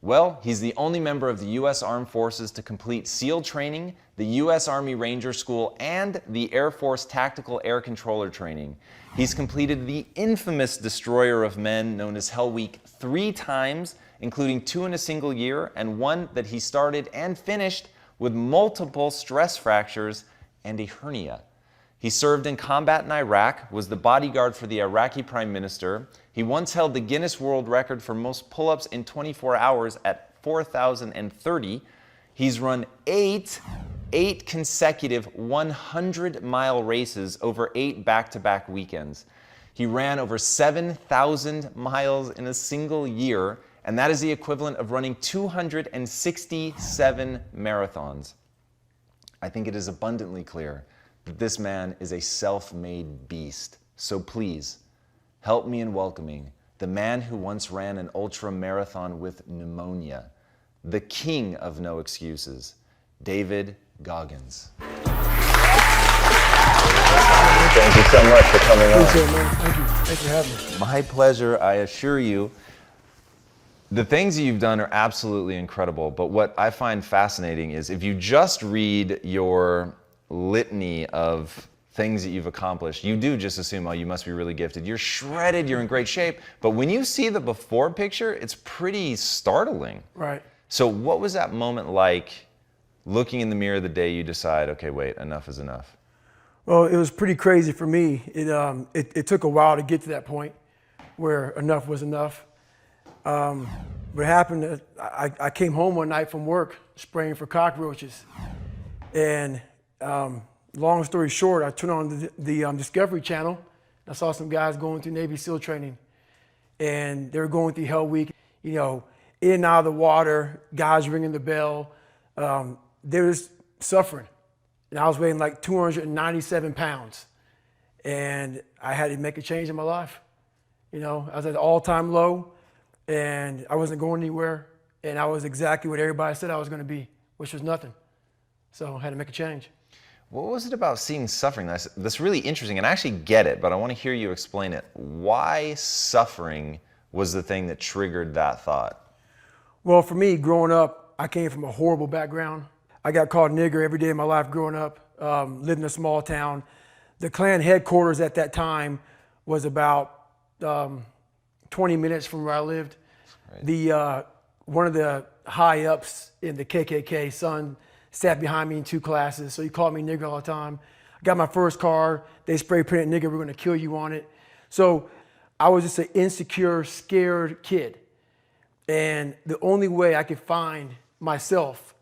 Well, he's the only member of the U.S. Armed Forces to complete SEAL training, the U.S. Army Ranger School, and the Air Force Tactical Air Controller training. He's completed the infamous Destroyer of Men, known as Hell Week, 3 times, including 2 in a single year, and 1 that he started and finished with multiple stress fractures and a hernia. He served in combat in Iraq, was the bodyguard for the Iraqi Prime Minister. He once held the Guinness World Record for most pull-ups in 24 hours at 4,030. He's run 8 consecutive 100-mile races over 8 back-to-back weekends. He ran over 7,000 miles in a single year, and that is the equivalent of running 267 marathons. I think it is abundantly clear that this man is a self-made beast. So please, help me in welcoming the man who once ran an ultra marathon with pneumonia, the king of no excuses, David Goggins. Thank you so much for coming on. Appreciate it, man. Thank you. Thanks for having me. My pleasure, I assure you. The things that you've done are absolutely incredible, but what I find fascinating is if you just read your litany of things that you've accomplished, you do just assume, oh, you must be really gifted. You're shredded, you're in great shape. But when you see the before picture, it's pretty startling. Right. So what was that moment like, looking in the mirror the day you decide, okay, wait, enough is enough? Well, it was pretty crazy for me. It took a while to get to that point where enough was enough. What happened, I came home one night from work spraying for cockroaches. And long story short, I turned on the Discovery Channel. I saw some guys going through Navy SEAL training. And they were going through Hell Week, you know, in and out of the water, guys ringing the bell. They were just suffering. And I was weighing like 297 pounds. And I had to make a change in my life. You know, I was at an all-time low. And I wasn't going anywhere, and I was exactly what everybody said I was going to be, which was nothing. So I had to make a change. What was it about seeing suffering that's really interesting? And I actually get it, but I want to hear you explain it. Why suffering was the thing that triggered that thought? Well, for me, growing up, I came from a horrible background. I got called nigger every day of my life growing up, lived in a small town. The Klan headquarters at that time was about 20 minutes from where I lived. Right. One of the high ups in the KKK, son, sat behind me in 2 classes, so he called me nigger all the time. I got my first car, they spray painted nigger, we're gonna kill you on it. So I was just an insecure, scared kid. And the only way I could find myself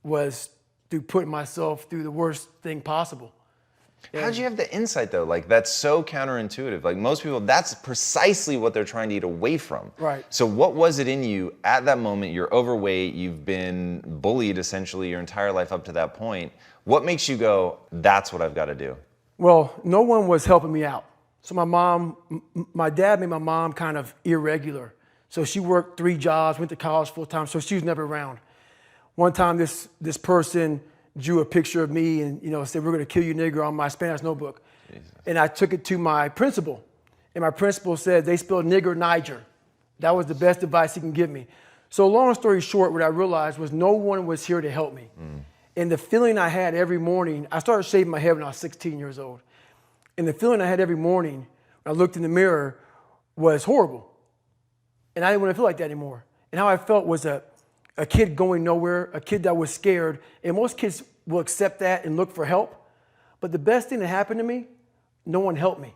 was through putting myself through the worst thing possible. How'd you have the insight though? Like, that's so counterintuitive. Like, most people, that's precisely what they're trying to get away from. Right. So what was it in you at that moment? You're overweight, you've been bullied essentially your entire life up to that point. What makes you go, that's what I've got to do? Well, no one was helping me out. So my dad made my mom kind of irregular. So she worked 3 jobs, went to college full time, so she was never around. One time this person drew a picture of me and, you know, said, we're gonna kill you nigger on my Spanish notebook. Jesus. And I took it to my principal. And my principal said, they spelled nigger Niger. That was the best advice he can give me. So long story short, what I realized was no one was here to help me. And the feeling I had every morning, I started shaving my head when I was 16 years old. And the feeling I had every morning when I looked in the mirror was horrible. And I didn't want to feel like that anymore. And how I felt was a kid going nowhere, a kid that was scared. And most kids will accept that and look for help. But the best thing that happened to me, no one helped me.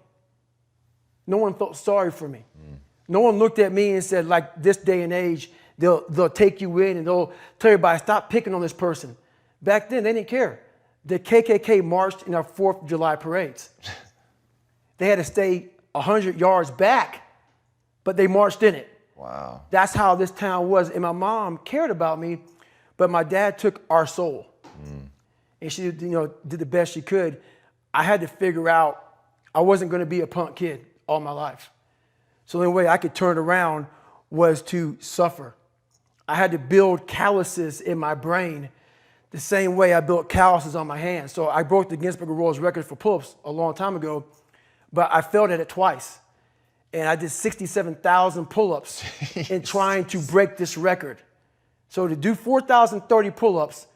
No one felt sorry for me. No one looked at me and said, like this day and age, they'll take you in and they'll tell everybody, stop picking on this person. Back then, they didn't care. The KKK marched in our 4th of July parades. They had to stay 100 yards back, but they marched in it. Wow. That's how this town was. And my mom cared about me, but my dad took our soul. And she, you know, did the best she could. I had to figure out I wasn't going to be a punk kid all my life. So the only way I could turn around was to suffer. I had to build calluses in my brain the same way I built calluses on my hands. So I broke the Guinness Book of World Records for pull-ups a long time ago, but I failed at it twice. And I did 67,000 pull-ups in trying to break this record. So to do 4,030 pull-ups,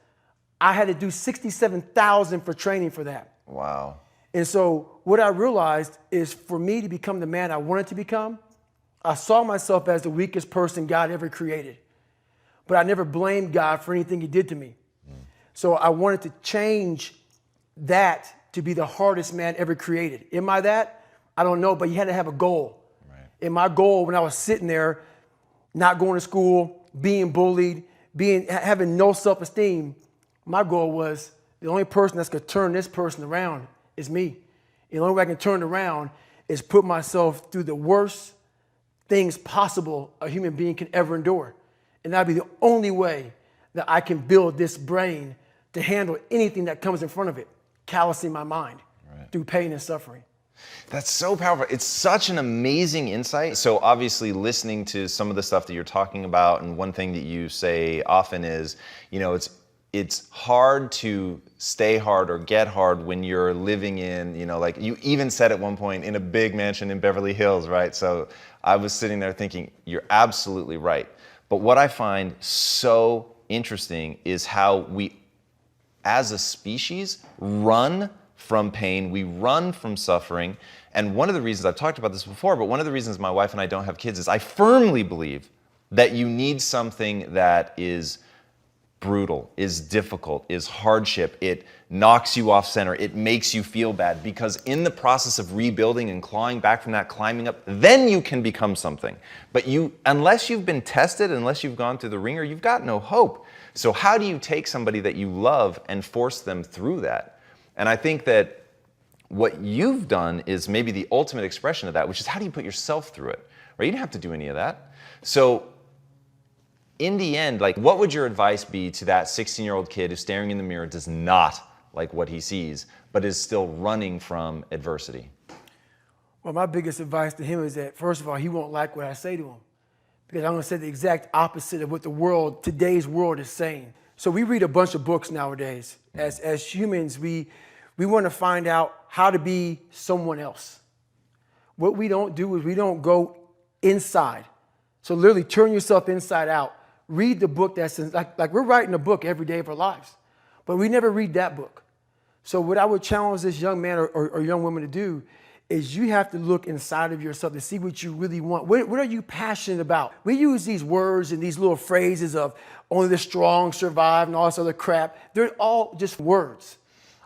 I had to do 67,000 for training for that. Wow. And so what I realized is for me to become the man I wanted to become, I saw myself as the weakest person God ever created. But I never blamed God for anything he did to me. So I wanted to change that to be the hardest man ever created. Am I that? I don't know, but you had to have a goal. Right. And my goal when I was sitting there, not going to school, being bullied, having no self-esteem, my goal was the only person that's going to turn this person around is me. And the only way I can turn it around is put myself through the worst things possible a human being can ever endure. And that'd be the only way that I can build this brain to handle anything that comes in front of it, callousing my mind through pain and suffering. That's so powerful. It's such an amazing insight. So obviously listening to some of the stuff that you're talking about, and one thing that you say often is, it's hard to stay hard or get hard when you're living in, like you even said at one point, in a big mansion in Beverly Hills, right? So I was sitting there thinking, you're absolutely right. But what I find so interesting is how we, as a species, run from pain, we run from suffering. And one of the reasons, I've talked about this before, but one of the reasons my wife and I don't have kids is I firmly believe that you need something that is brutal, is difficult, is hardship. It knocks you off center. It makes you feel bad, because in the process of rebuilding and clawing back from that, climbing up, then you can become something. But unless you've been tested, unless you've gone through the ringer, you've got no hope. So how do you take somebody that you love and force them through that? And I think that what you've done is maybe the ultimate expression of that, which is how do you put yourself through it? Right? You didn't have to do any of that. So in the end, what would your advice be to that 16-year-old kid who's staring in the mirror, does not like what he sees, but is still running from adversity? Well, my biggest advice to him is that, first of all, he won't like what I say to him, because I'm going to say the exact opposite of what today's world is saying. So we read a bunch of books nowadays. As humans, we want to find out how to be someone else. What we don't do is we don't go inside. So literally turn yourself inside out. Read the book that's like we're writing a book every day of our lives, but we never read that book. So what I would challenge this young man or young woman to do is you have to look inside of yourself to see what you really want. What are you passionate about? We use these words and these little phrases of only the strong survive and all this other crap. They're all just words.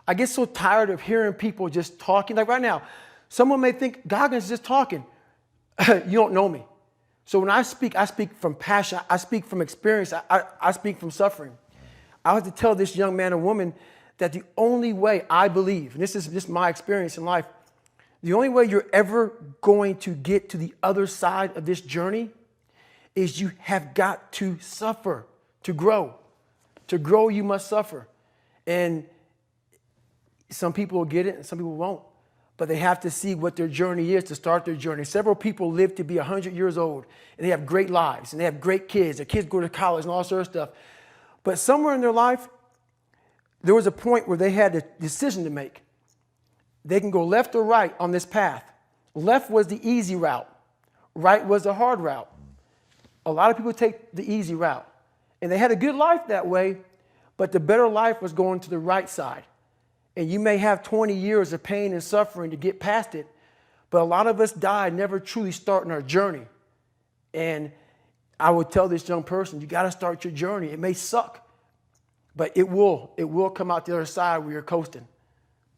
I get so tired of hearing people just talking. Like right now, someone may think Goggins is just talking. You don't know me. So when I speak from passion. I speak from experience. I speak from suffering. I have to tell this young man or woman that the only way I believe, and this is just my experience in life, the only way you're ever going to get to the other side of this journey is you have got to suffer to grow. To grow, you must suffer. And some people will get it and some people won't. But they have to see what their journey is to start their journey. Several people live to be 100 years old, and they have great lives, and they have great kids. Their kids go to college and all sorts of stuff. But somewhere in their life, there was a point where they had a decision to make. They can go left or right on this path. Left was the easy route. Right was the hard route. A lot of people take the easy route. And they had a good life that way, but the better life was going to the right side. And you may have 20 years of pain and suffering to get past it, but a lot of us die never truly starting our journey. And I would tell this young person, you got to start your journey. It may suck, but it will come out the other side where you're coasting.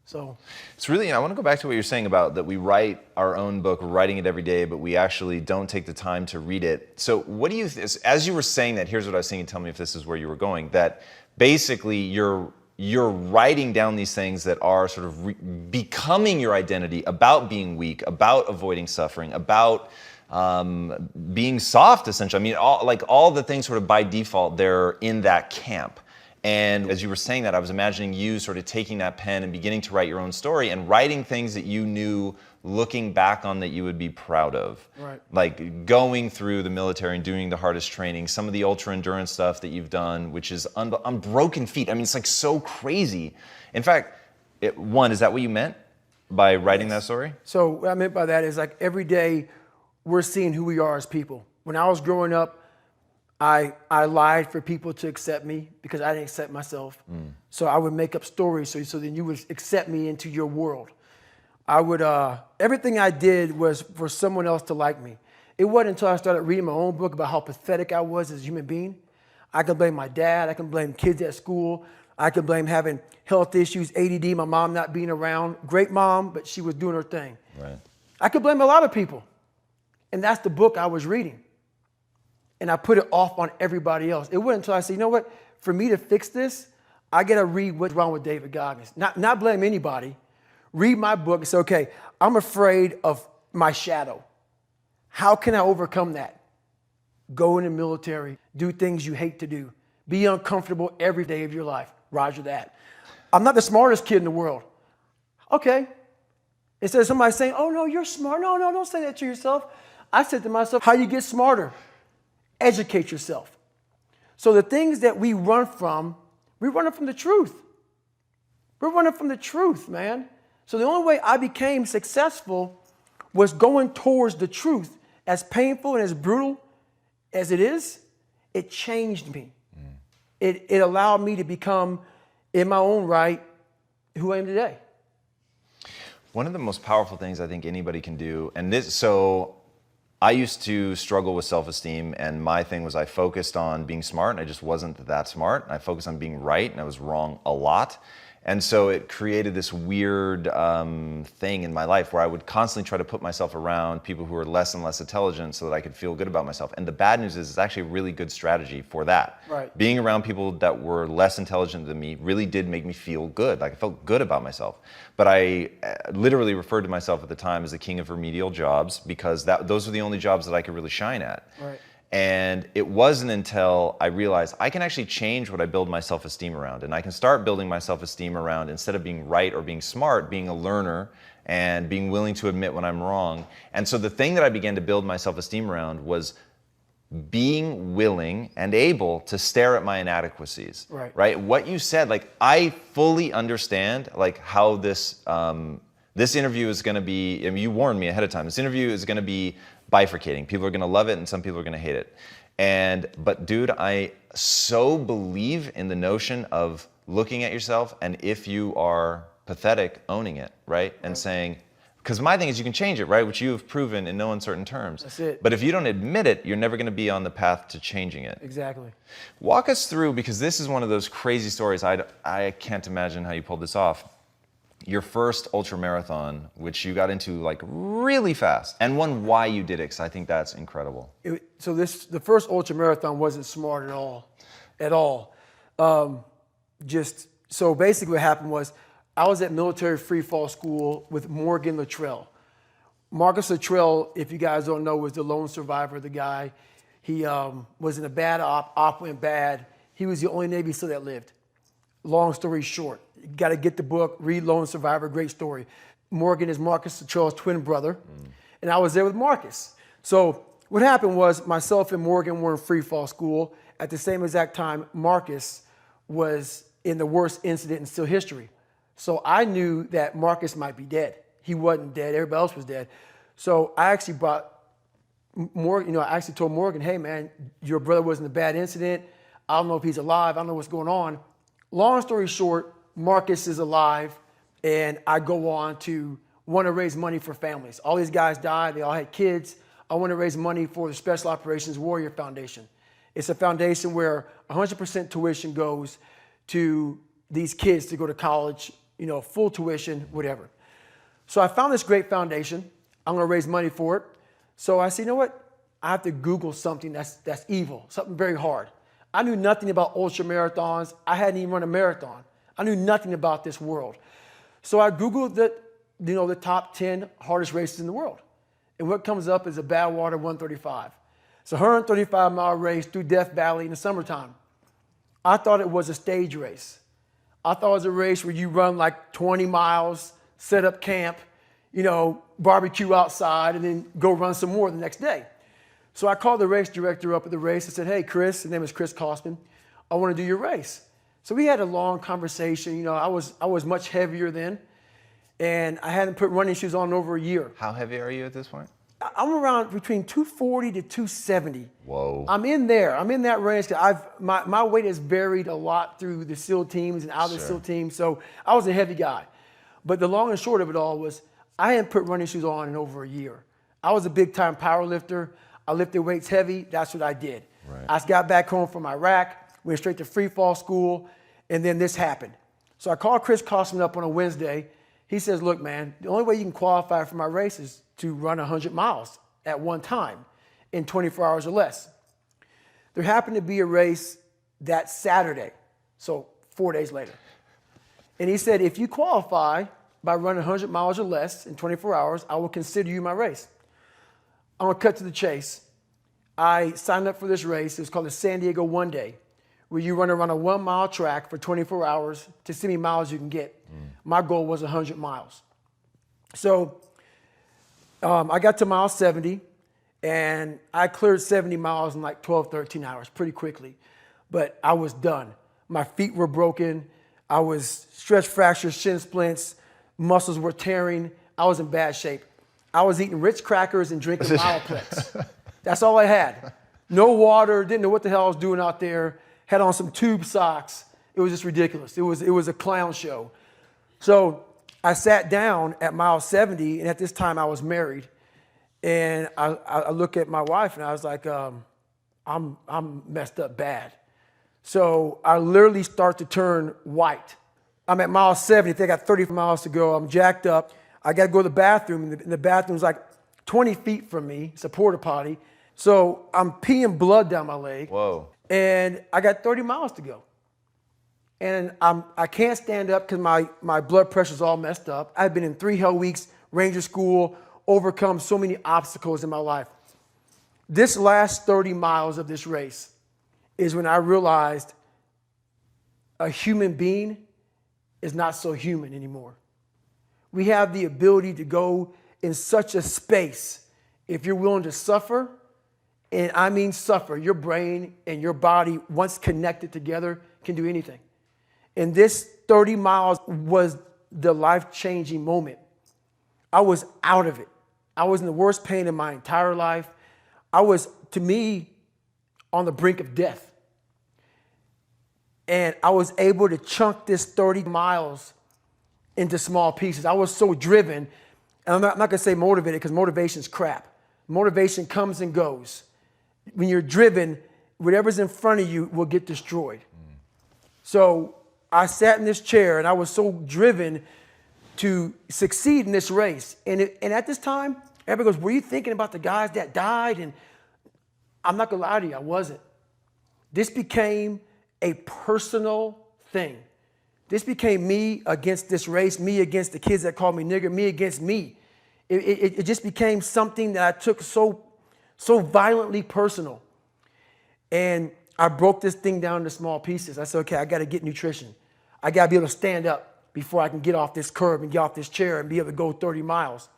So it's really, I want to go back to what you're saying about that we write our own book, we're writing it every day, but we actually don't take the time to read it. So what do you, as you were saying that, here's what I was saying, tell me if this is where you were going, that basically you're writing down these things that are sort of becoming your identity, about being weak, about avoiding suffering, about being soft, essentially. I mean, all the things sort of by default, they're in that camp. And as you were saying that, I was imagining you sort of taking that pen and beginning to write your own story and writing things that you knew, looking back on, that you would be proud of. Right. Like going through the military and doing the hardest training, some of the ultra endurance stuff that you've done, which is on broken feet. I mean, it's like so crazy. In fact, is that what you meant by writing that story? So what I meant by that is like every day we're seeing who we are as people. When I was growing up, I lied for people to accept me because I didn't accept myself. So I would make up stories so then you would accept me into your world. I would, everything I did was for someone else to like me. It wasn't until I started reading my own book about how pathetic I was as a human being. I can blame my dad. I can blame kids at school. I can blame having health issues, ADD, my mom not being around. Great mom, but she was doing her thing. Right. I could blame a lot of people. And that's the book I was reading. And I put it off on everybody else. It wasn't until I said, you know what? For me to fix this, I got to read what's wrong with David Goggins. Not blame anybody. Read my book and say, okay, I'm afraid of my shadow. How can I overcome that? Go in the military, do things you hate to do. Be uncomfortable every day of your life. Roger that. I'm not the smartest kid in the world. Okay. Instead of somebody saying, oh no, you're smart. No, don't say that to yourself. I said to myself, how do you get smarter? Educate yourself. So the things that we run from the truth. We're running from the truth, man. So the only way I became successful was going towards the truth. As painful and as brutal as it is, it changed me. It allowed me to become, in my own right, who I am today. One of the most powerful things I think anybody can do, so I used to struggle with self-esteem, and my thing was I focused on being smart, and I just wasn't that smart. I focused on being right, and I was wrong a lot. And so it created this weird thing in my life where I would constantly try to put myself around people who were less and less intelligent so that I could feel good about myself. And the bad news is it's actually a really good strategy for that. Right. Being around people that were less intelligent than me really did make me feel good. Like I felt good about myself. But I literally referred to myself at the time as the king of remedial jobs because those were the only jobs that I could really shine at. Right. And it wasn't until I realized I can actually change what I build my self-esteem around. And I can start building my self-esteem around, instead of being right or being smart, being a learner and being willing to admit when I'm wrong. And so the thing that I began to build my self-esteem around was being willing and able to stare at my inadequacies. Right? What you said, like I fully understand like how this interview is going to be. I mean, you warned me ahead of time. This interview is going to be bifurcating. People are going to love it and some people are going to hate it. But dude, I so believe in the notion of looking at yourself and if you are pathetic, owning it, right? And saying, because my thing is you can change it, right? Which you have proven in no uncertain terms. That's it. But if you don't admit it, you're never going to be on the path to changing it. Exactly. Walk us through, because this is one of those crazy stories. I can't imagine how you pulled this off. Your first ultra marathon, which you got into like really fast, and why you did it, because I think that's incredible. The first ultra marathon wasn't smart at all. So basically what happened was I was at military free fall school with Morgan Luttrell. Marcus Luttrell, if you guys don't know, was the lone survivor, the guy. He was in a bad op went bad. He was the only Navy SEAL that lived. Long story short, you got to get the book, read Lone Survivor, great story. Morgan is Marcus Luttrell's twin brother, and I was there with Marcus. So what happened was myself and Morgan were in free fall school. At the same exact time, Marcus was in the worst incident in SEAL history. So I knew that Marcus might be dead. He wasn't dead, everybody else was dead. So I actually brought Morgan, I actually told Morgan, hey man, your brother was in a bad incident. I don't know if he's alive, I don't know what's going on. Long story short, Marcus is alive, and I go on to want to raise money for families. All these guys died. They all had kids. I want to raise money for the Special Operations Warrior Foundation. It's a foundation where 100% tuition goes to these kids to go to college, full tuition, whatever. So I found this great foundation. I'm going to raise money for it. So I said, you know what? I have to Google something that's evil, something very hard. I knew nothing about ultra marathons. I hadn't even run a marathon. I knew nothing about this world. So I Googled the top 10 hardest races in the world. And what comes up is a Badwater 135. It's a 135-mile race through Death Valley in the summertime. I thought it was a stage race. I thought it was a race where you run like 20 miles, set up camp, barbecue outside, and then go run some more the next day. So I called the race director up at the race and said, hey, Chris, his name is Chris Kosman, I want to do your race. So we had a long conversation. I was much heavier then, and I hadn't put running shoes on in over a year. How heavy are you at this point? I'm around between 240 to 270. Whoa. I'm in there. I'm in that range. My weight has varied a lot through the SEAL teams and out of the SEAL teams. So I was a heavy guy. But the long and short of it all was I hadn't put running shoes on in over a year. I was a big time power lifter. I lifted weights heavy. That's what I did. Right. I got back home from Iraq, went straight to free fall school, and then this happened. So I called Chris Kostman up on a Wednesday. He says, look, man, the only way you can qualify for my race is to run 100 miles at one time in 24 hours or less. There happened to be a race that Saturday, so 4 days later. And he said, if you qualify by running 100 miles or less in 24 hours, I will consider you my race. I'm gonna cut to the chase. I signed up for this race. It's called the San Diego One Day, where you run around a 1 mile track for 24 hours to see how many miles you can get. My goal was 100 miles. So I got to mile 70, and I cleared 70 miles in like 12, 13 hours pretty quickly. But I was done. My feet were broken. I was stretch fractures, shin splints, muscles were tearing. I was in bad shape. I was eating Ritz crackers and drinking Miloplex. That's all I had. No water, didn't know what the hell I was doing out there. Had on some tube socks. It was just ridiculous. It was a clown show. So I sat down at mile 70, and at this time I was married. And I look at my wife and I was like, I'm messed up bad. So I literally start to turn white. I'm at mile 70, I think I got 30 miles to go. I'm jacked up. I got to go to the bathroom, and the bathroom's like 20 feet from me. It's a porta potty. So I'm peeing blood down my leg. Whoa. And I got 30 miles to go. And I can't stand up because my blood pressure's all messed up. I've been in 3 hell weeks, Ranger School, overcome so many obstacles in my life. This last 30 miles of this race is when I realized a human being is not so human anymore. We have the ability to go in such a space if you're willing to suffer, and I mean suffer. Your brain and your body, once connected together, can do anything. And this 30 miles was the life-changing moment. I was out of it. I was in the worst pain in my entire life. I was, to me, on the brink of death. And I was able to chunk this 30 miles into small pieces. I was so driven, and I'm not gonna say motivated because motivation's crap. Motivation comes and goes. When you're driven, whatever's in front of you will get destroyed. So I sat in this chair and I was so driven to succeed in this race. And at this time, everybody goes, were you thinking about the guys that died? And I'm not gonna lie to you, I wasn't. This became a personal thing. This became me against this race, me against the kids that called me nigger, me against me. It just became something that I took so violently personal. And I broke this thing down into small pieces. I said, okay, I gotta get nutrition. I gotta be able to stand up before I can get off this curb and get off this chair and be able to go 30 miles.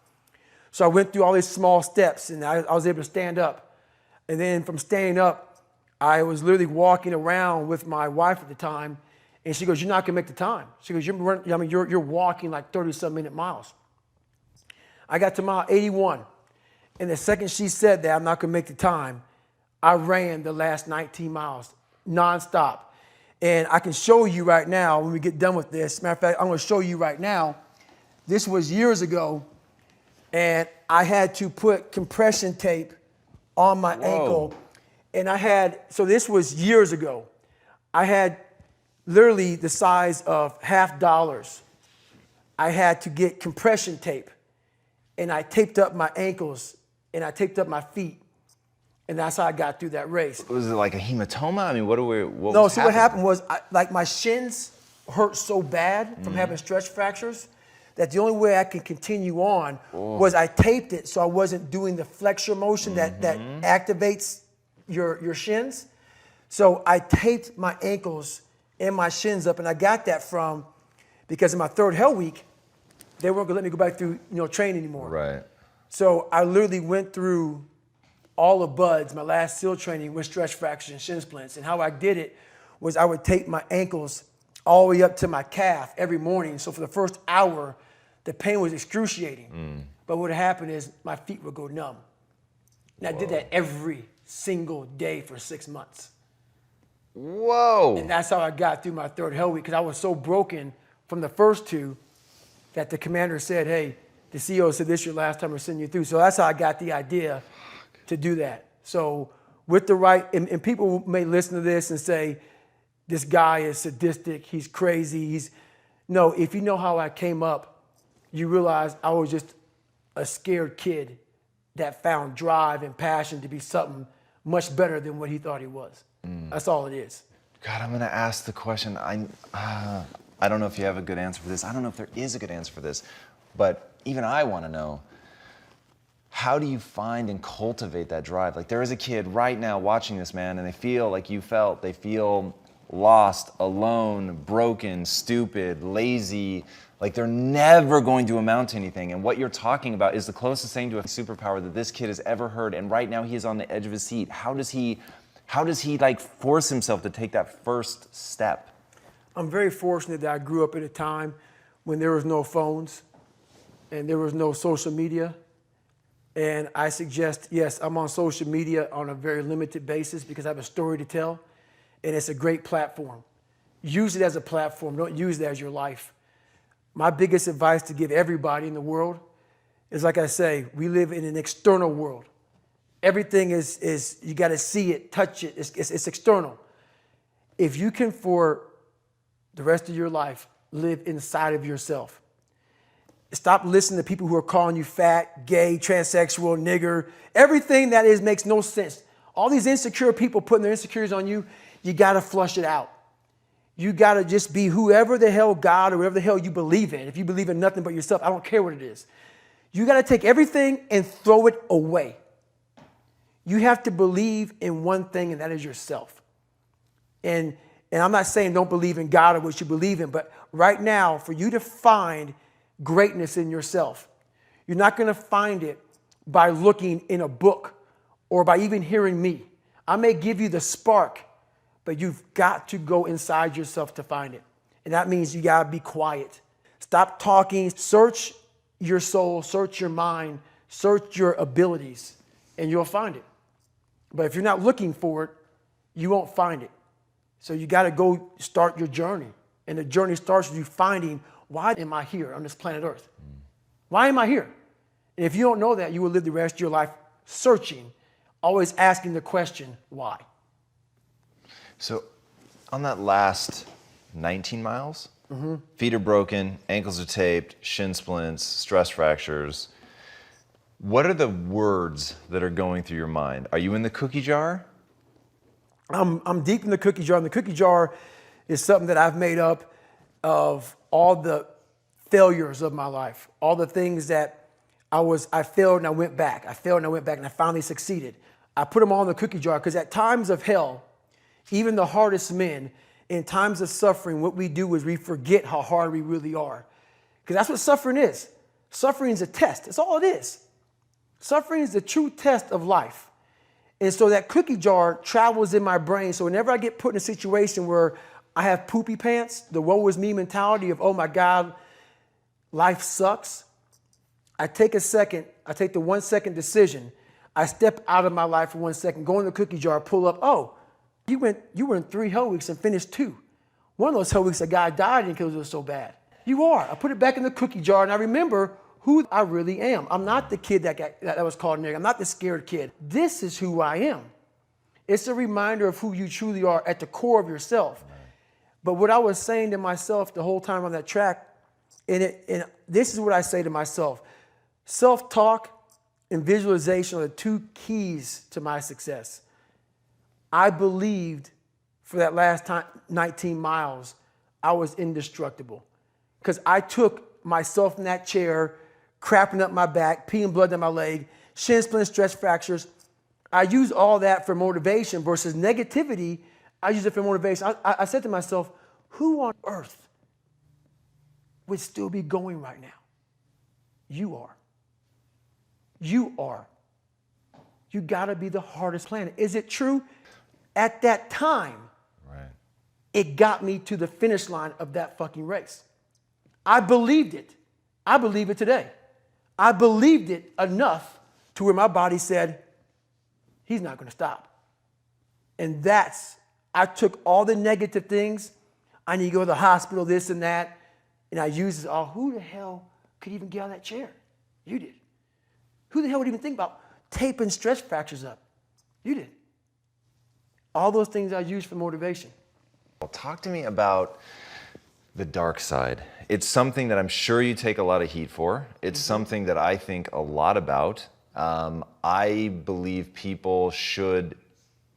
So I went through all these small steps and I was able to stand up. And then from standing up, I was literally walking around with my wife at the time, and she goes, you're not gonna make the time. She goes, you're walking like 30-some minute miles. I got to mile 81, and the second she said that I'm not gonna make the time, I ran the last 19 miles nonstop. And I can show you right now when we get done with this. Matter of fact, I'm gonna show you right now. This was years ago, and I had to put compression tape on my ankle. And so this was years ago. I had literally the size of $50. I had to get compression tape, and I taped up my ankles and I taped up my feet, and that's how I got through that race. Was it like a hematoma? I mean, what happened was like my shins hurt so bad from having stretch fractures that the only way I could continue on was I taped it so I wasn't doing the flexor motion that activates your shins. So I taped my ankles and my shins up, and I got that because in my 3rd hell week, they weren't gonna let me go back through train anymore. Right. So I literally went through all of BUDS, my last SEAL training, with stretch fractures and shin splints. And how I did it was I would tape my ankles all the way up to my calf every morning. So for the first hour, the pain was excruciating. But what would happen is my feet would go numb. And I did that every single day for 6 months. Whoa. And that's how I got through my third hell week, because I was so broken from the first two that the commander said, hey, the CEO said this is your last time we're sending you through. So that's how I got the idea to do that. So with the right, and people may listen to this and say, this guy is sadistic, he's crazy, no, if you know how I came up, you realize I was just a scared kid that found drive and passion to be something much better than what he thought he was. That's all it is. God, I'm gonna ask the question. I don't know if you have a good answer for this. I don't know if there is a good answer for this, but even I wanna know, how do you find and cultivate that drive? Like, there is a kid right now watching this, man, and they feel like you felt. They feel lost, alone, broken, stupid, lazy, like they're never going to amount to anything. And what you're talking about is the closest thing to a superpower that this kid has ever heard. And right now he is on the edge of his seat. How does he like force himself to take that first step? I'm very fortunate that I grew up at a time when there was no phones and there was no social media. And I suggest, yes, I'm on social media on a very limited basis because I have a story to tell, and it's a great platform. Use it as a platform, don't use it as your life. My biggest advice to give everybody in the world is, like I say, we live in an external world. Everything is you got to see it, touch it, it's external. If you can, for the rest of your life, live inside of yourself. Stop listening to people who are calling you fat, gay, transsexual, nigger. Everything that is makes no sense. All these insecure people putting their insecurities on you, you got to flush it out. You got to just be whoever the hell God or whatever the hell you believe in. If you believe in nothing but yourself, I don't care what it is. You got to take everything and throw it away. You have to believe in one thing, and that is yourself. And I'm not saying don't believe in God or what you believe in, but right now, for you to find greatness in yourself, you're not going to find it by looking in a book or by even hearing me. I may give you the spark, but you've got to go inside yourself to find it. And that means you got to be quiet. Stop talking. Search your soul, search your mind, search your abilities, and you'll find it. But if you're not looking for it, you won't find it. So you got to go start your journey. And the journey starts with you finding, why am I here on this planet Earth? Why am I here? And if you don't know that, you will live the rest of your life searching, always asking the question, why? So on that last 19 miles, feet are broken, ankles are taped, shin splints, stress fractures. What are the words that are going through your mind? Are you in the cookie jar? I'm deep in the cookie jar. And the cookie jar is something that I've made up of all the failures of my life, all the things that I failed and I went back. I failed and I went back and I finally succeeded. I put them all in the cookie jar because at times of hell, even the hardest men, in times of suffering, what we do is we forget how hard we really are. Because that's what suffering is. Suffering is a test. That's all it is. Suffering is the true test of life. And so that cookie jar travels in my brain. So whenever I get put in a situation where I have poopy pants, the woe is me mentality of, oh my God, life sucks, I take a second, I take the 1 second decision, I step out of my life for 1 second, go in the cookie jar, pull up, oh, you were in 3 hell weeks and finished 2. One of those hell weeks, a guy died because it was so bad. You are. I put it back in the cookie jar and I remember who I really am. I'm not the kid that was called nigger. I'm not the scared kid. This is who I am. It's a reminder of who you truly are at the core of yourself. But what I was saying to myself the whole time on that track, and this is what I say to myself, self-talk and visualization are the 2 keys to my success. I believed for that last 19 miles, I was indestructible. Because I took myself in that chair, crapping up my back, peeing blood down my leg, shin splints, stress fractures. I use all that for motivation versus negativity. I use it for motivation. I said to myself, who on earth would still be going right now? You are. You are. You gotta be the hardest planet. Is it true? At that time, right, it got me to the finish line of that fucking race. I believed it. I believe it today. I believed it enough to where my body said, he's not gonna stop. And I took all the negative things, I need to go to the hospital, this and that, and I used it all. Who the hell could even get out of that chair? You did. Who the hell would even think about taping stress fractures up? You did. All those things I used for motivation. Well, talk to me about the dark side. It's something that I'm sure you take a lot of heat for. It's something that I think a lot about. I believe people should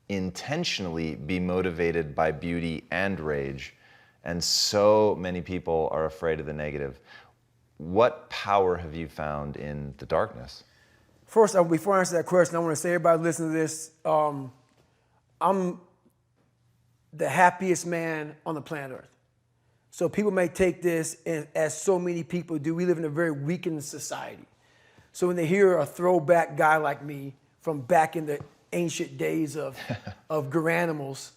intentionally be motivated by beauty and rage. And so many people are afraid of the negative. What power have you found in the darkness? First, before I answer that question, I want to say, everybody listening to this, I'm the happiest man on the planet Earth. So people may take this, and as so many people do, we live in a very weakened society. So when they hear a throwback guy like me from back in the ancient days of Garanimals,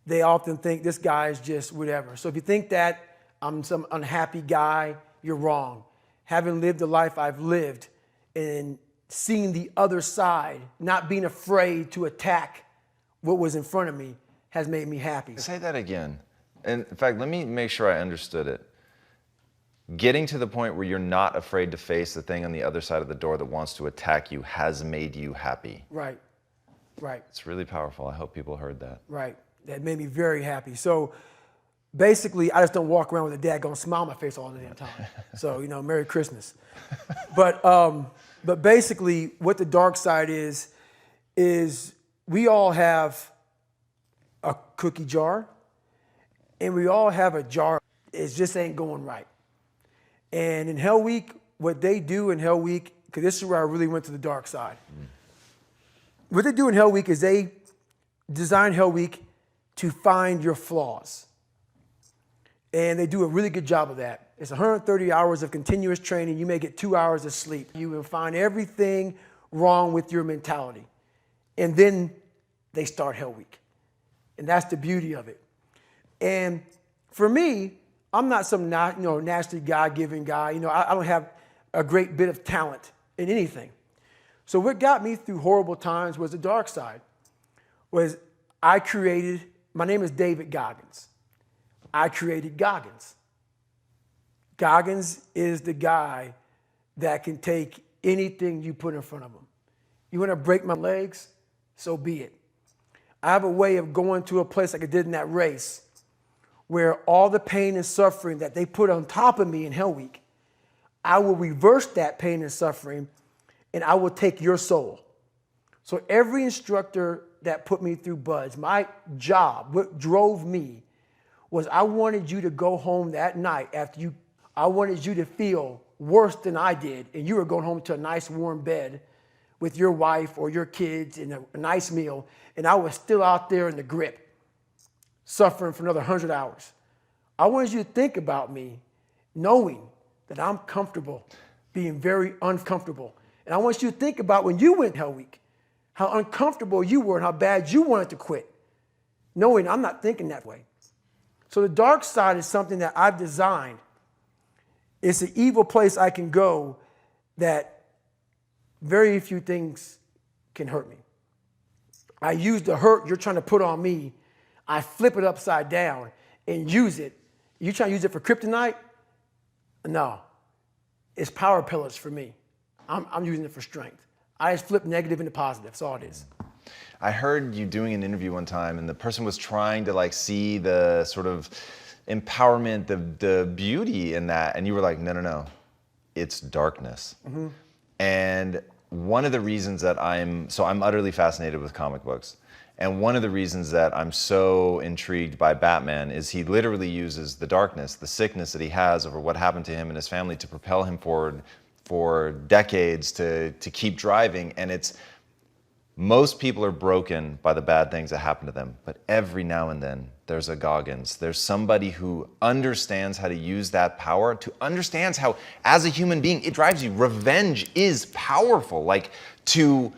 they often think this guy is just whatever. So if you think that I'm some unhappy guy, you're wrong. Having lived the life I've lived and seeing the other side, not being afraid to attack what was in front of me, has made me happy. Say that again. And in fact, let me make sure I understood it. Getting to the point where you're not afraid to face the thing on the other side of the door that wants to attack you has made you happy. Right, right. It's really powerful. I hope people heard that. Right, that made me very happy. So basically, I just don't walk around with a daggone smile on my face all the damn time. So, Merry Christmas. But basically, what the dark side is we all have a cookie jar, and we all have a jar. It just ain't going right. And in Hell Week, what they do in Hell Week, because this is where I really went to the dark side. What they do in Hell Week is they design Hell Week to find your flaws. And they do a really good job of that. It's 130 hours of continuous training. You may get 2 hours of sleep. You will find everything wrong with your mentality. And then they start Hell Week. And that's the beauty of it. And for me, I'm not some naturally God-given guy. I don't have a great bit of talent in anything. So what got me through horrible times was the dark side. My name is David Goggins. I created Goggins. Goggins is the guy that can take anything you put in front of him. You want to break my legs? So be it. I have a way of going to a place like I did in that race where all the pain and suffering that they put on top of me in Hell Week, I will reverse that pain and suffering, and I will take your soul. So every instructor that put me through BUD/S, my job, what drove me, was I wanted you to go home that night I wanted you to feel worse than I did, and you were going home to a nice warm bed with your wife or your kids and a nice meal, and I was still out there in the grip, suffering for another 100 hours. I wanted you to think about me knowing that I'm comfortable being very uncomfortable. And I want you to think about when you went Hell Week, how uncomfortable you were and how bad you wanted to quit, knowing I'm not thinking that way. So the dark side is something that I've designed. It's an evil place I can go that very few things can hurt me. I use the hurt you're trying to put on me, I flip it upside down and use it. You trying to use it for kryptonite? No. It's power pillars for me. I'm using it for strength. I just flip negative into positive. That's all it is. I heard you doing an interview one time, and the person was trying to see the sort of empowerment, the beauty in that, and you were like, no, it's darkness. Mm-hmm. And one of the reasons that I'm utterly fascinated with comic books, and one of the reasons that I'm so intrigued by Batman is he literally uses the darkness, the sickness that he has over what happened to him and his family to propel him forward for decades to keep driving. And most people are broken by the bad things that happen to them, but every now and then there's a Goggins. There's somebody who understands how to use that power, understands how, as a human being, it drives you. Revenge is powerful. To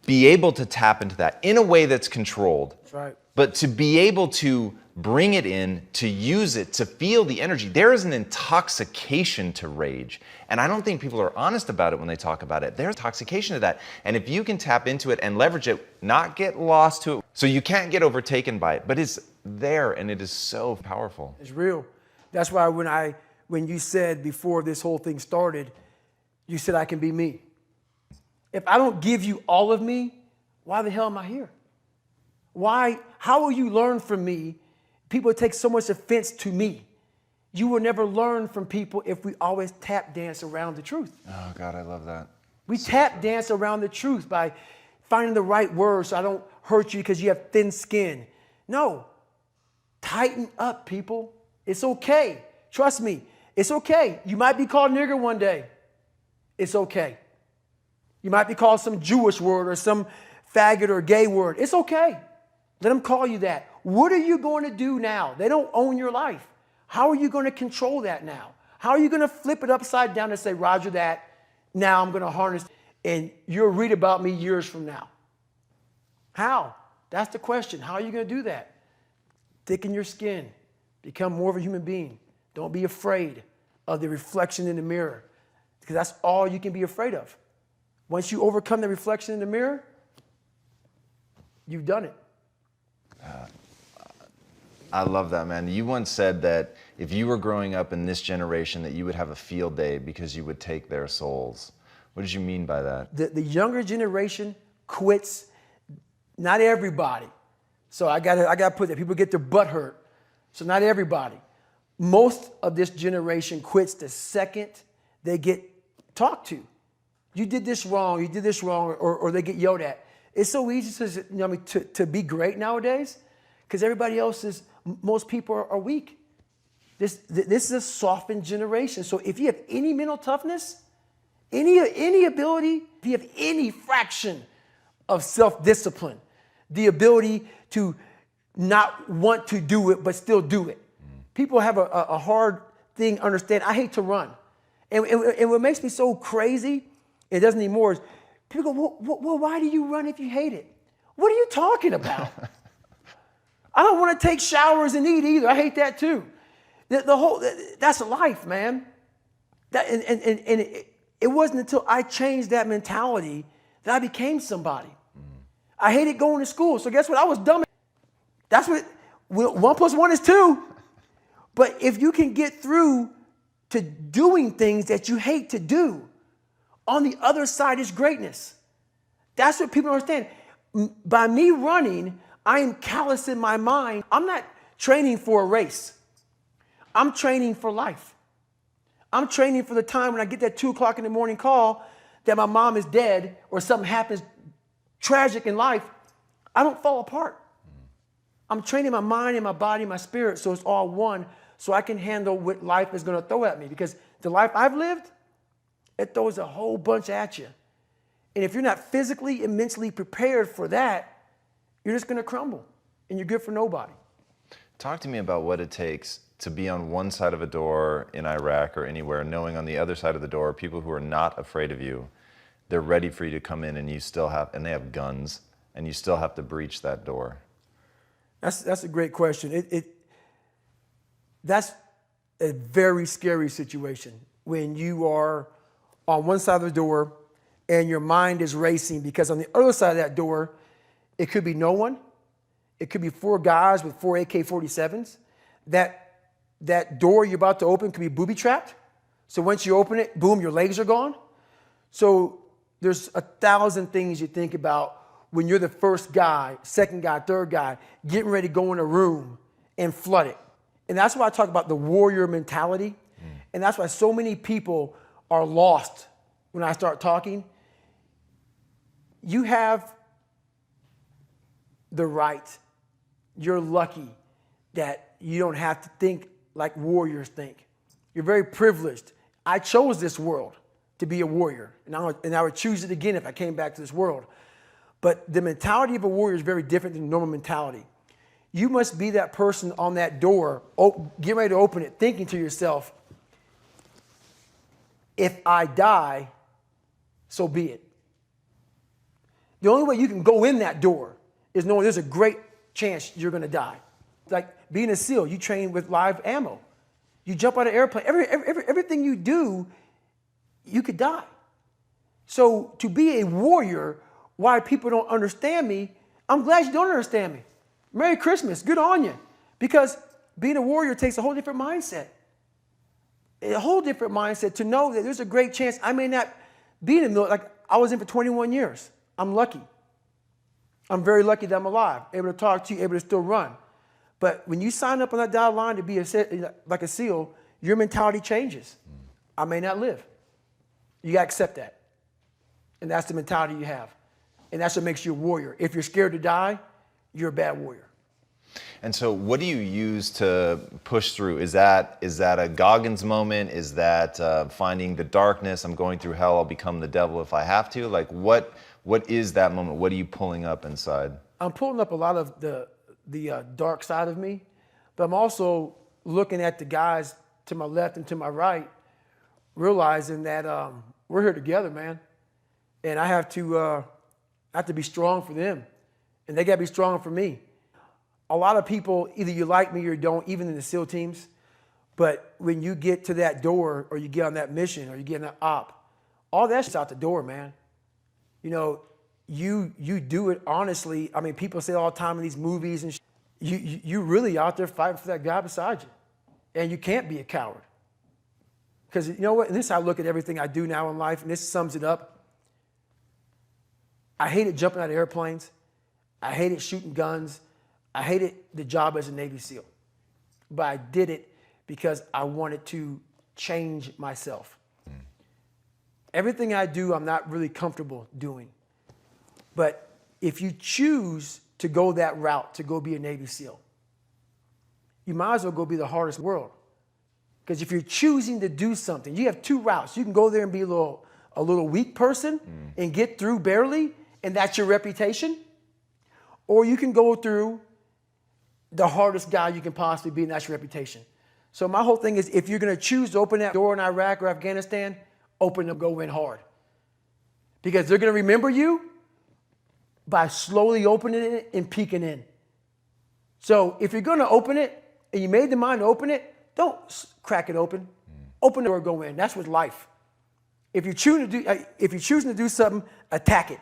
be able to tap into that in a way that's controlled, That's right. But to be able to bring it in, to use it, to feel the energy. There is an intoxication to rage. And I don't think people are honest about it when they talk about it. There's intoxication to that. And if you can tap into it and leverage it, not get lost to it, so you can't get overtaken by it, but it's there and it is so powerful. It's real. That's why when you said before this whole thing started, you said I can be me. If I don't give you all of me, why the hell am I here? How will you learn from me? People take so much offense to me. You will never learn from people if we always tap dance around the truth. Oh God, I love that. We tap dance around the truth by finding the right words so I don't hurt you because you have thin skin. No, tighten up, people. It's okay. Trust me, it's okay. You might be called nigger one day. It's okay. You might be called some Jewish word or some faggot or gay word. It's okay. Let them call you that. What are you going to do now? They don't own your life. How are you going to control that now? How are you going to flip it upside down and say, Roger that, now I'm going to harness, and you'll read about me years from now? How? That's the question. How are you going to do that? Thicken your skin. Become more of a human being. Don't be afraid of the reflection in the mirror, because that's all you can be afraid of. Once you overcome the reflection in the mirror, you've done it. I love that, man. You once said that if you were growing up in this generation that you would have a field day because you would take their souls. What did you mean by that? The younger generation quits. Not everybody. So I gotta put that. People get their butt hurt. So not everybody. Most of this generation quits the second they get talked to. You did this wrong, or they get yelled at. It's so easy to be great nowadays because most people are weak. This is a softened generation. So if you have any mental toughness, any ability, if you have any fraction of self-discipline, the ability to not want to do it but still do it. People have a hard thing understand. I hate to run. And what makes me so crazy, it doesn't anymore, is people go, well, why do you run if you hate it? What are you talking about? I don't want to take showers and eat either. I hate that too. That's life, man. It wasn't until I changed that mentality that I became somebody. I hated going to school. So guess what? I was dumb. That's what 1 + 1 is 2. But if you can get through to doing things that you hate to do, on the other side is greatness. That's what people don't understand. By me running, I am callous in my mind. I'm not training for a race. I'm training for life. I'm training for the time when I get that 2 o'clock in the morning call that my mom is dead or something happens tragic in life. I don't fall apart. I'm training my mind and my body and my spirit so it's all one, so I can handle what life is going to throw at me. Because the life I've lived, it throws a whole bunch at you. And if you're not physically and mentally prepared for that, you're just going to crumble and you're good for nobody. Talk to me about what it takes to be on one side of a door in Iraq or anywhere, knowing on the other side of the door, people who are not afraid of you, they're ready for you to come in and they have guns and you still have to breach that door. That's a great question. That's a very scary situation when you are on one side of the door and your mind is racing, because on the other side of that door, it could be no one. It could be 4 guys with 4 AK-47s. That door you're about to open could be booby-trapped. So once you open it, boom, your legs are gone. So there's 1,000 things you think about when you're the first guy, second guy, third guy, getting ready to go in a room and flood it. And that's why I talk about the warrior mentality. And that's why so many people are lost when I start talking. You have the right. You're lucky that you don't have to think like warriors think. You're very privileged. I chose this world to be a warrior, and I would choose it again if I came back to this world. But the mentality of a warrior is very different than normal mentality. You must be that person on that door, get ready to open it, thinking to yourself, if I die, so be it. The only way you can go in that door is knowing there's a great chance you're going to die. Like being a SEAL, you train with live ammo. You jump out of an airplane. Everything you do, you could die. So to be a warrior, why people don't understand me, I'm glad you don't understand me. Merry Christmas, good on you. Because being a warrior takes a whole different mindset. A whole different mindset to know that there's a great chance I may not be in the military. Like I was in for 21 years. I'm lucky. I'm very lucky that I'm alive, able to talk to you, able to still run. But when you sign up on that dotted line to be like a SEAL, your mentality changes. I may not live. You got to accept that. And that's the mentality you have. And that's what makes you a warrior. If you're scared to die, you're a bad warrior. And so what do you use to push through? Is that a Goggins moment? Is that finding the darkness? I'm going through hell, I'll become the devil if I have to? Like what is that moment? What are you pulling up inside? I'm pulling up a lot of the dark side of me, but I'm also looking at the guys to my left and to my right, realizing that we're here together, man. And I have to be strong for them, and they got to be strong for me. A lot of people, either you like me or you don't, even in the SEAL teams, but when you get to that door or you get on that mission or you get on that op, all that's out the door, man. You know, you do it honestly. I mean, people say all the time in these movies and you really out there fighting for that guy beside you. And you can't be a coward. Because you know what? And this is how I look at everything I do now in life, and this sums it up. I hated jumping out of airplanes. I hated shooting guns. I hated the job as a Navy SEAL. But I did it because I wanted to change myself. Everything I do, I'm not really comfortable doing. But if you choose to go that route, to go be a Navy SEAL, you might as well go be the hardest in the world. Because if you're choosing to do something, you have two routes. You can go there and be a little weak person and get through barely, and that's your reputation. Or you can go through the hardest guy you can possibly be, and that's your reputation. So my whole thing is, if you're going to choose to open that door in Iraq or Afghanistan, open them, go in hard. Because they're going to remember you by slowly opening it and peeking in. So if you're going to open it, and you made the mind to open it, don't crack it open. Open the door, go in. That's with life. If you're choosing to do something, attack it.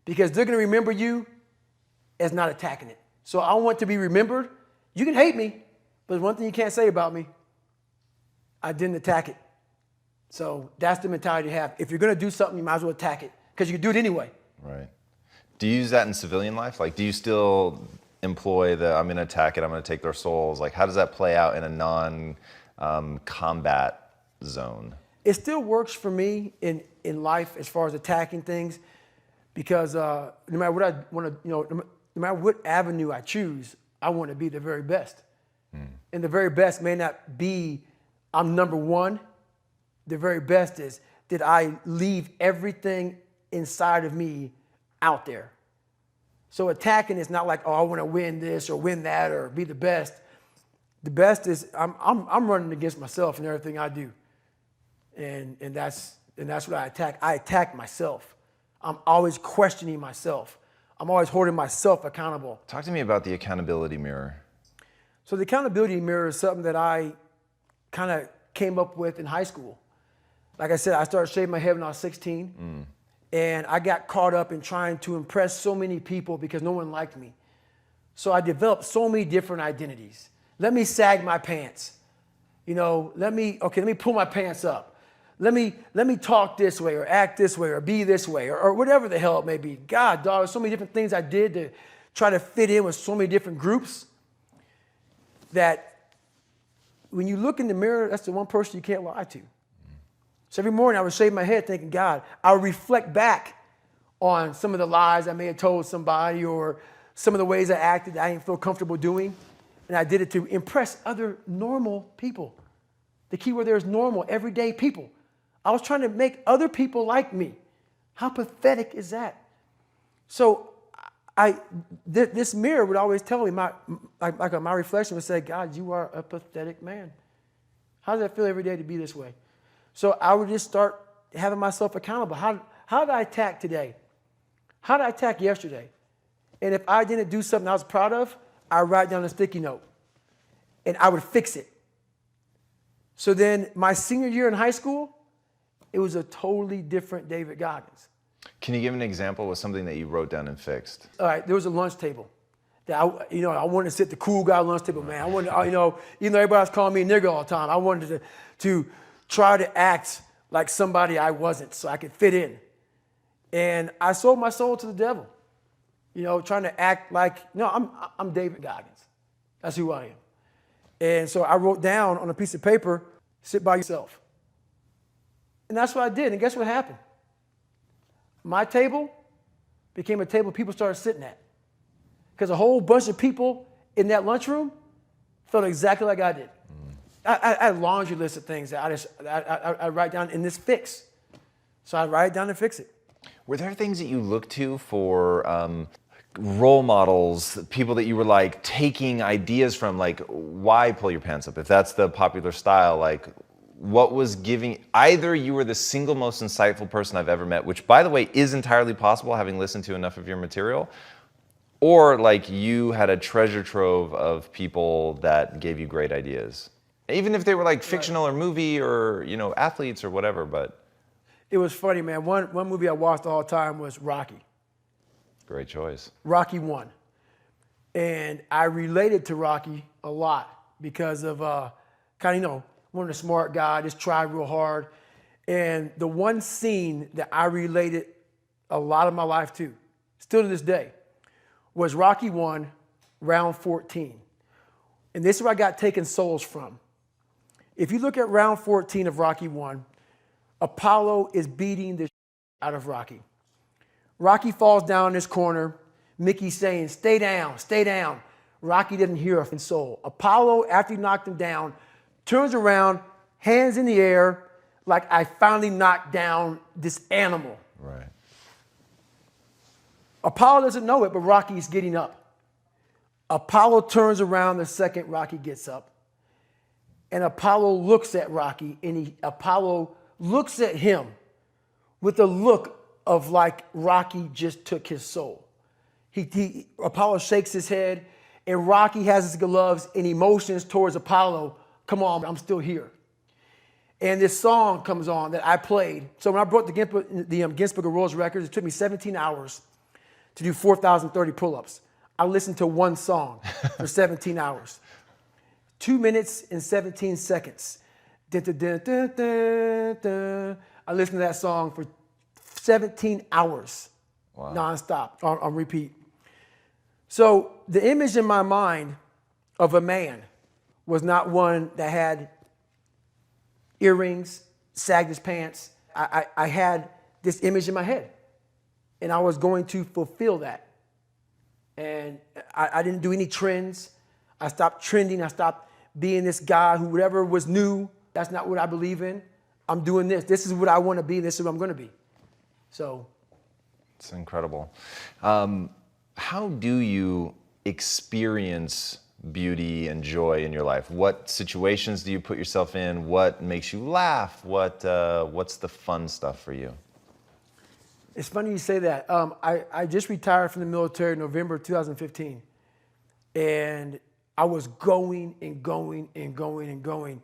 Because they're going to remember you as not attacking it. So I want to be remembered. You can hate me, but there's one thing you can't say about me. I didn't attack it. So that's the mentality to have. If you're going to do something, you might as well attack it, because you can do it anyway. Right. Do you use that in civilian life? Like, do you still employ I'm going to attack it, I'm going to take their souls? Like, how does that play out in a non-combat zone? It still works for me in life as far as attacking things, because no matter what I want to, no matter what avenue I choose, I want to be the very best. And the very best may not be I'm number one. The very best is that I leave everything inside of me out there. So attacking is not like, oh, I want to win this or win that or be the best. The best is I'm running against myself in everything I do. And that's what I attack. I attack myself. I'm always questioning myself. I'm always holding myself accountable. Talk to me about the accountability mirror. So the accountability mirror is something that I kind of came up with in high school. Like I said, I started shaving my head when I was 16. And I got caught up in trying to impress so many people because no one liked me. So I developed so many different identities. Let me sag my pants. Let me pull my pants up. Let me talk this way or act this way or be this way or whatever the hell it may be. God, dog, there's so many different things I did to try to fit in with so many different groups that when you look in the mirror, that's the one person you can't lie to. So every morning I would shave my head thinking, God, I would reflect back on some of the lies I may have told somebody or some of the ways I acted that I didn't feel comfortable doing. And I did it to impress other normal people. The key word there is normal, everyday people. I was trying to make other people like me. How pathetic is that? So this mirror would always tell me, my reflection would say, God, you are a pathetic man. How does that feel every day to be this way? So I would just start having myself accountable. How did I attack today? How did I attack yesterday? And if I didn't do something I was proud of, I write down a sticky note and I would fix it. So then my senior year in high school, it was a totally different David Goggins. Can you give an example of something that you wrote down and fixed? All right, there was a lunch table that I wanted to sit the cool guy lunch table, man. I wanted, even though everybody was calling me a nigger all the time, I wanted to try to act like somebody I wasn't so I could fit in. And I sold my soul to the devil, trying to act like, no, I'm David Goggins. That's who I am. And so I wrote down on a piece of paper, sit by yourself. And that's what I did. And guess what happened? My table became a table people started sitting at. Because a whole bunch of people in that lunchroom felt exactly like I did. I had a laundry list of things that I write down in this fix. So I write it down and fix it. Were there things that you looked to for role models, people that you were like taking ideas from, like why pull your pants up? If that's the popular style, like what was giving, either you were the single most insightful person I've ever met, which by the way is entirely possible having listened to enough of your material, or like you had a treasure trove of people that gave you great ideas. Even if they were like fictional or movie or, athletes or whatever, but. It was funny, man. One movie I watched all the time was Rocky. Great choice. Rocky 1. And I related to Rocky a lot because of one of the smart guy, just tried real hard. And the one scene that I related a lot of my life to, still to this day, was Rocky 1, round 14. And this is where I got taken souls from. If you look at round 14 of Rocky 1, Apollo is beating the out of Rocky. Rocky falls down in this corner. Mickey's saying, stay down, stay down. Rocky didn't hear a soul. Apollo, after he knocked him down, turns around, hands in the air, like I finally knocked down this animal. Right. Apollo doesn't know it, but Rocky's getting up. Apollo turns around the second Rocky gets up. And Apollo looks at Rocky, and Apollo looks at him with a look of like Rocky just took his soul. Apollo shakes his head, and Rocky has his gloves and emotions towards Apollo. Come on, I'm still here. And this song comes on that I played. So when I brought the Guinness Book of World Records, it took me 17 hours to do 4,030 pull-ups. I listened to one song for 17 hours. 2 minutes and 17 seconds. Dun, dun, dun, dun, dun, dun. I listened to that song for 17 hours, wow, nonstop, on repeat. So the image in my mind of a man was not one that had earrings, sagged his pants. I had this image in my head, and I was going to fulfill that. And I didn't do any trends. I stopped trending. I stopped being this guy who whatever was new, that's not what I believe in. I'm doing this. This is what I want to be. This is what I'm going to be. So. It's incredible. How do you experience beauty and joy in your life? What situations do you put yourself in? What makes you laugh? What's the fun stuff for you? It's funny you say that. I just retired from the military in November 2015. And I was going and going and going and going.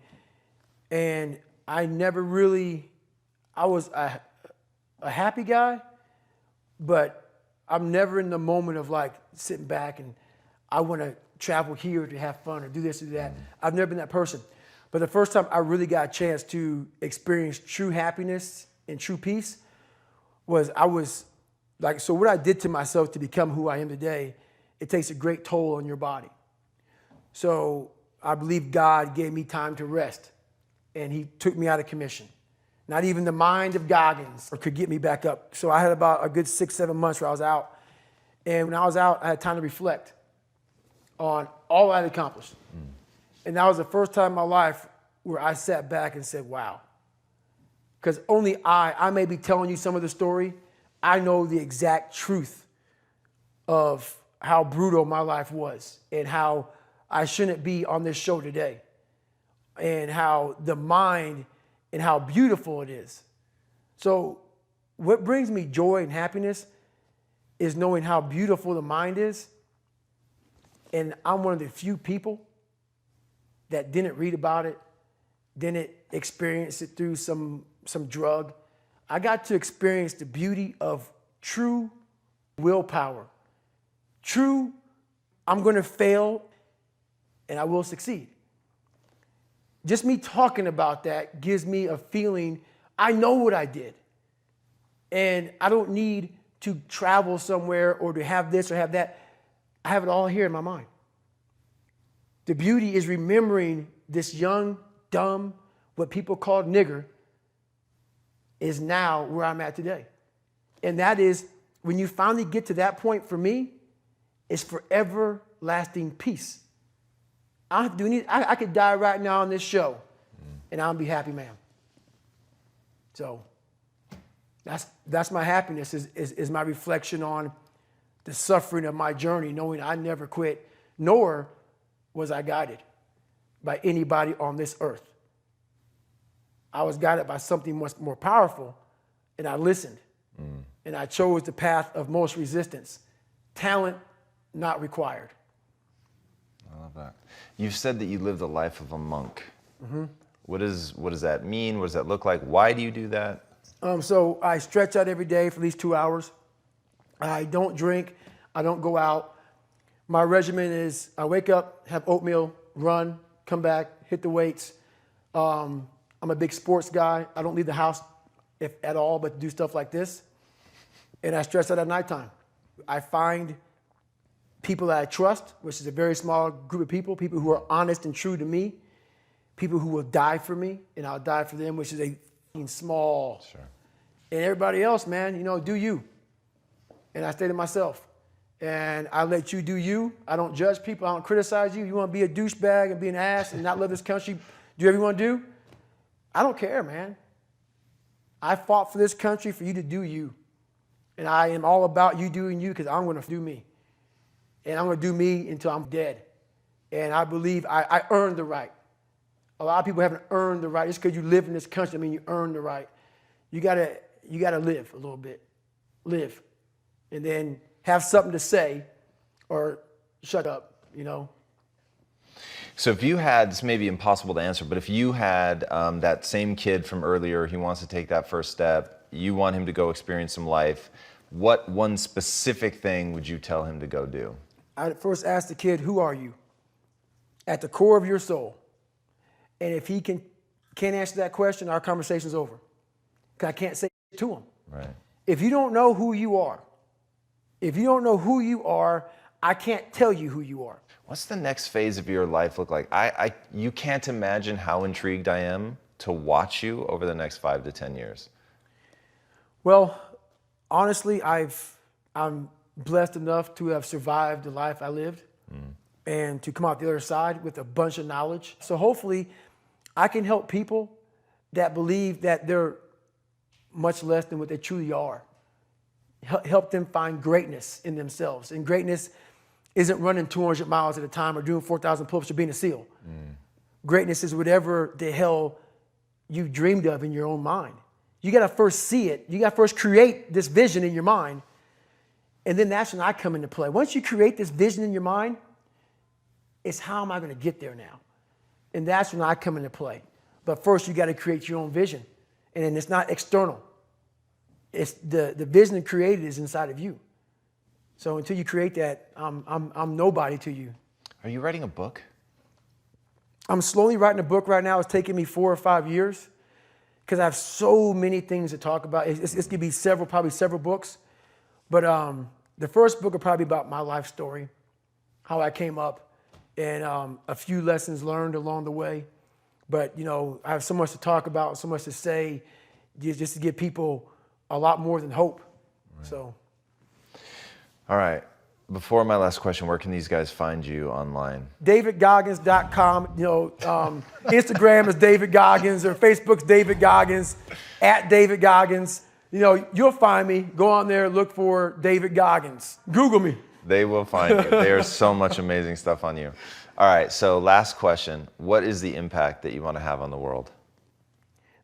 And I never really, I was a happy guy, but I'm never in the moment of like sitting back and I want to travel here to have fun or do this or do that. I've never been that person. But the first time I really got a chance to experience true happiness and true peace was so what I did to myself to become who I am today, it takes a great toll on your body. So I believe God gave me time to rest, and he took me out of commission. Not even the mind of Goggins could get me back up. So I had about a good 6-7 months where I was out. And when I was out, I had time to reflect on all I had accomplished. And that was the first time in my life where I sat back and said, wow. Because only I may be telling you some of the story. I know the exact truth of how brutal my life was and how I shouldn't be on this show today and how the mind and how beautiful it is. So what brings me joy and happiness is knowing how beautiful the mind is And I'm one of the few people that didn't read about it, didn't experience it through some drug. I got to experience the beauty of true willpower. True, I'm gonna fail and I will succeed. Just me talking about that gives me a feeling I know what I did. And I don't need to travel somewhere or to have this or have that. I have it all here in my mind. The beauty is remembering this young, dumb, what people call nigger, is now where I'm at today. And that is, when you finally get to that point for me, it's for everlasting peace. I could die right now on this show, and I'll be happy, man. So that's my happiness, is my reflection on the suffering of my journey, knowing I never quit, nor was I guided by anybody on this earth. I was guided by something much more powerful, and I listened. And I chose the path of most resistance. Talent not required. I love that. You've said that you live the life of a monk. Mm-hmm. What does that mean? What does that look like? Why do you do that? So I stretch out every day for at least 2 hours. I don't drink. I don't go out. My regimen is I wake up, have oatmeal, run, come back, hit the weights. I'm a big sports guy. I don't leave the house if at all, but do stuff like this. And I stretch out at nighttime. I find people that I trust, which is a very small group of people who are honest and true to me, people who will die for me, and I'll die for them, which is a small. Sure. And everybody else, man, do you. And I stay to myself. And I let you do you. I don't judge people. I don't criticize you. You want to be a douchebag and be an ass and not love this country, do whatever you want to do? I don't care, man. I fought for this country for you to do you. And I am all about you doing you because I'm going to do me. And I'm going to do me until I'm dead. And I believe I earned the right. A lot of people haven't earned the right. Just because you live in this country, I mean, you earned the right. You gotta live a little bit. Live. And then have something to say or shut up, So if you had, this may be impossible to answer, but if you had that same kid from earlier, he wants to take that first step, you want him to go experience some life, what one specific thing would you tell him to go do? I'd first ask the kid, who are you? At the core of your soul. And if he can't answer that question, our conversation's over. Because I can't say it to him. Right. If you don't know who you are, I can't tell you who you are. What's the next phase of your life look like? You can't imagine how intrigued I am to watch you over the next 5 to 10 years. Well, honestly, I'm blessed enough to have survived the life I lived and to come out the other side with a bunch of knowledge. So hopefully I can help people that believe that they're much less than what they truly are. Help them find greatness in themselves. And greatness isn't running 200 miles at a time or doing 4,000 pull-ups or being a SEAL. Greatness is whatever the hell you dreamed of in your own mind. You got to first see it. You got to first create this vision in your mind. And then that's when I come into play. Once you create this vision in your mind, it's how am I going to get there now? And that's when I come into play. But first you got to create your own vision. And then it's not external. It's the vision created is inside of you. So until you create that, I'm nobody to you. Are you writing a book? I'm slowly writing a book right now. It's taking me 4 or 5 years because I have so many things to talk about. It's going to be probably several books. But the first book will probably be about my life story, how I came up, and a few lessons learned along the way. But, I have so much to talk about, so much to say, just to give people a lot more than hope. Right. So. All right. Before my last question, where can these guys find you online? DavidGoggins.com. Instagram is David Goggins, or Facebook's David Goggins, @David Goggins. You'll find me. Go on there, look for David Goggins. Google me. They will find you. There's so much amazing stuff on you. All right, so last question. What is the impact that you want to have on the world?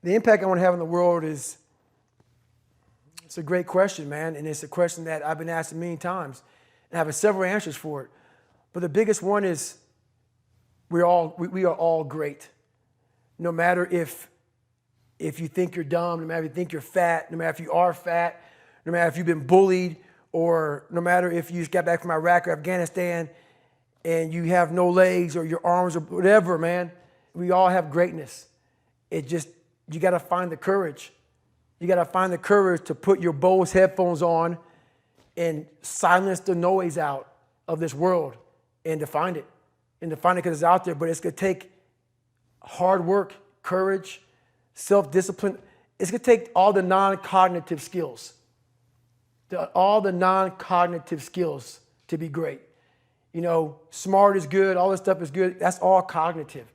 The impact I want to have on the world it's a great question, man. And it's a question that I've been asked a million times. And I have several answers for it. But the biggest one is we are all great. No matter if you think you're dumb, no matter if you think you're fat, no matter if you are fat, no matter if you've been bullied, or no matter if you just got back from Iraq or Afghanistan and you have no legs or your arms or whatever, man. We all have greatness. It just, you got to find the courage. You got to find the courage to put your Bose headphones on and silence the noise out of this world and to find it. And to find it because it's out there, but it's going to take hard work, courage, self-discipline. It's going to take all the non-cognitive skills. All the non-cognitive skills to be great. You know, smart is good, all this stuff is good. That's all cognitive.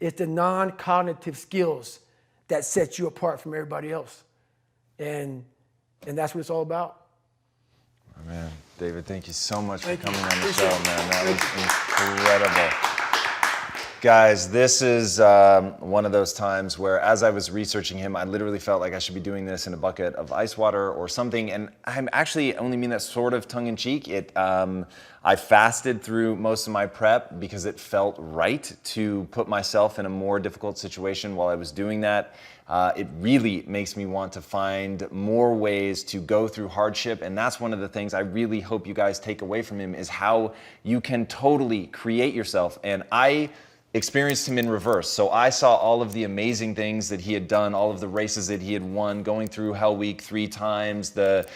It's the non-cognitive skills that set you apart from everybody else. And that's what it's all about. Oh, man, David, thank you so much for coming on the show, man. That was incredible. Guys, this is one of those times where as I was researching him, I literally felt like I should be doing this in a bucket of ice water or something. And I actually only mean that sort of tongue in cheek. I fasted through most of my prep because it felt right to put myself in a more difficult situation while I was doing that. It really makes me want to find more ways to go through hardship. And that's one of the things I really hope you guys take away from him is how you can totally create yourself. And I experienced him in reverse. So I saw all of the amazing things that he had done, all of the races that he had won, going through Hell Week 3 times, the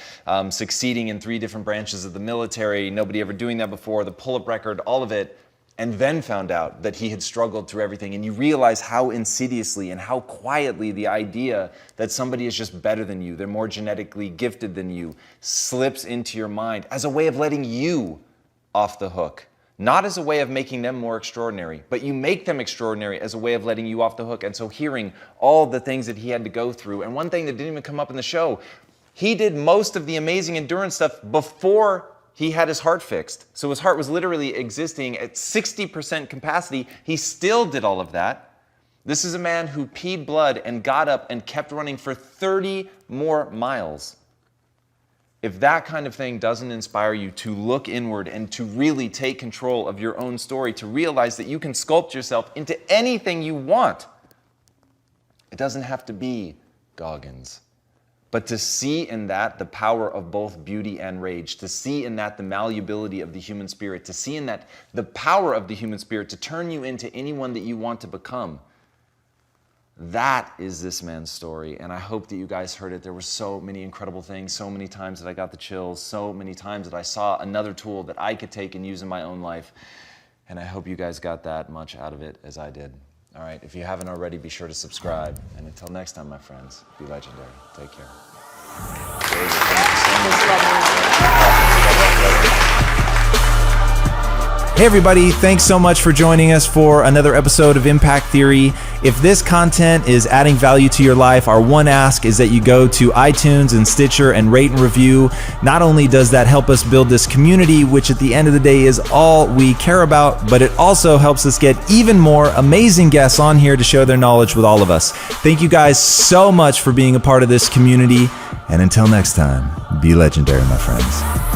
succeeding in 3 different branches of the military, nobody ever doing that before, the pull-up record, all of it, and then found out that he had struggled through everything. And you realize how insidiously and how quietly the idea that somebody is just better than you, they're more genetically gifted than you, slips into your mind as a way of letting you off the hook. Not as a way of making them more extraordinary, but you make them extraordinary as a way of letting you off the hook. And so hearing all the things that he had to go through, and one thing that didn't even come up in the show, he did most of the amazing endurance stuff before he had his heart fixed. So his heart was literally existing at 60% capacity. He still did all of that. This is a man who peed blood and got up and kept running for 30 more miles. If that kind of thing doesn't inspire you to look inward and to really take control of your own story, to realize that you can sculpt yourself into anything you want, it doesn't have to be Goggins. But to see in that the power of both beauty and rage, to see in that the malleability of the human spirit, to see in that the power of the human spirit to turn you into anyone that you want to become, that is this man's story, and I hope that you guys heard it. There were so many incredible things, so many times that I got the chills, so many times that I saw another tool that I could take and use in my own life, and I hope you guys got that much out of it as I did. All right, if you haven't already, be sure to subscribe, and until next time, my friends, be legendary. Take care. Hey everybody, thanks so much for joining us for another episode of Impact Theory. If this content is adding value to your life, our one ask is that you go to iTunes and Stitcher and rate and review. Not only does that help us build this community, which at the end of the day is all we care about, but it also helps us get even more amazing guests on here to share their knowledge with all of us. Thank you guys so much for being a part of this community. And until next time, be legendary, my friends.